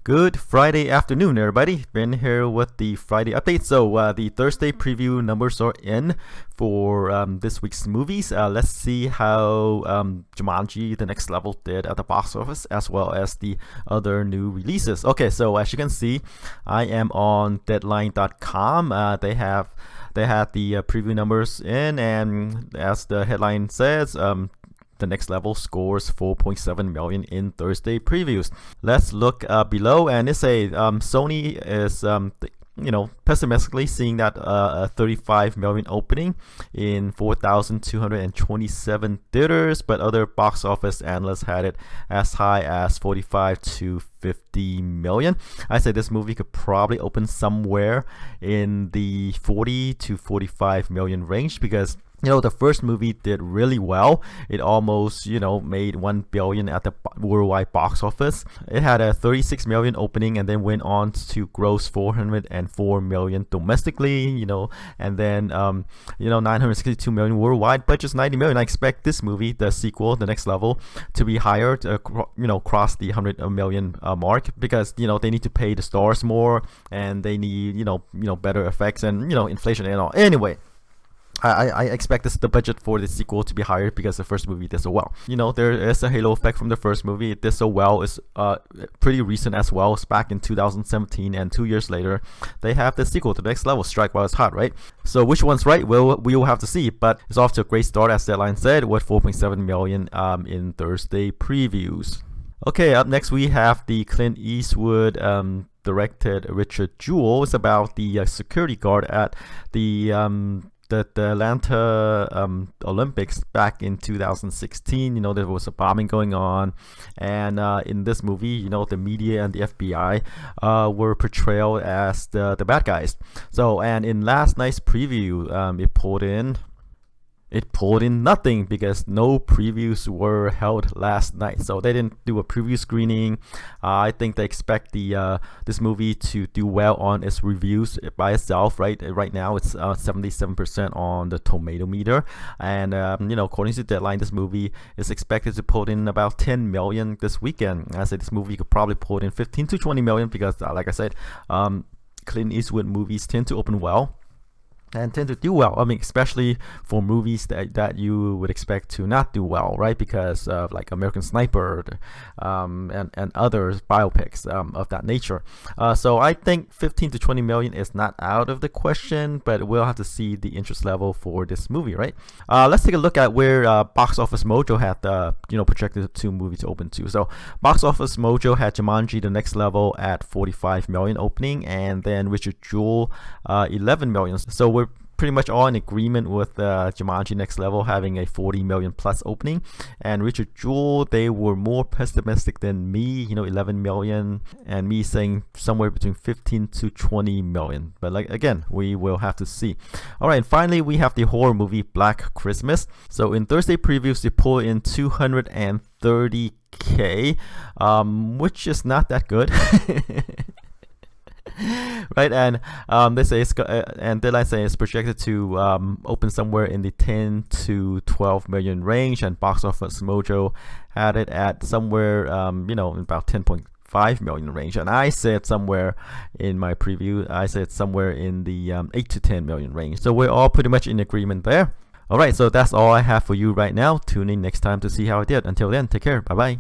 Good Friday afternoon, everybody. Ben here with the Friday update. So the Thursday preview numbers are in for this week's movies. Let's see how Jumanji: The Next Level did at the box office, as well as the other new releases. Okay, so as you can see, I am on Deadline.com. They had the preview numbers in, and as the headline says, The Next Level scores 4.7 million in Thursday previews. Let's look below, and it's a Sony is pessimistically seeing that a 35 million opening in 4,227 theaters, but other box office analysts had it as high as 45 to 50 million. I say this movie could probably open somewhere in the 40 to 45 million range because the first movie did really well. It almost, made 1 billion at the worldwide box office. It had a 36 million opening and then went on to gross 404 million domestically, and then, 962 million worldwide, but just 90 million. I expect this movie, the sequel, The Next Level, to be higher, to, cross the 100 million mark because, they need to pay the stars more and they need, better effects and, inflation and all. Anyway, I expect the budget for the sequel to be higher because the first movie did so well. There is a halo effect from the first movie. It did so well. It's pretty recent as well. It's back in 2017, and 2 years later, they have the sequel to The Next Level, Strike While It's Hot, right? So which one's right? We will have to see. But it's off to a great start, as Deadline said, with 4.7 million in Thursday previews. Okay, up next we have the Clint Eastwood directed Richard Jewell. It's about the security guard at the Atlanta Olympics back in 2016. There was a bombing going on, and in this movie, the media and the FBI were portrayed as the bad guys. So, and in last night's preview, it pulled in nothing because no previews were held last night, so they didn't do a preview screening. I think they expect this movie to do well on its reviews by itself. Right now it's 77% on the tomato meter, and according to Deadline, this movie is expected to pull in about 10 million this weekend. I said this movie could probably pull in 15 to 20 million because, like I said, Clint Eastwood movies tend to open well and tend to do well. I mean, especially for movies that you would expect to not do well, right? Because of like American Sniper and other biopics of that nature. So I think 15 to 20 million is not out of the question, but we'll have to see the interest level for this movie, right? Let's take a look at where Box Office Mojo had projected 2 movies to open to. So Box Office Mojo had Jumanji: The Next Level at 45 million opening, and then Richard Jewell 11 million. So we're pretty much all in agreement with Jumanji: Next Level having a 40 million plus opening, and Richard Jewell, they were more pessimistic than me, 11 million, and me saying somewhere between 15 to 20 million. But again, we will have to see. All right, and finally we have the horror movie Black Christmas. So in Thursday previews, they pull in 230K, which is not that good. Right, and they say and Deadline say it's projected to open somewhere in the 10 to 12 million range, and Box Office Mojo had it at somewhere about 10.5 million range, and I said somewhere in my preview, I said somewhere in the 8 to 10 million range. So we're all pretty much in agreement there. All right, so that's all I have for you right now. Tune in next time to see how I did. Until then, take care. Bye bye.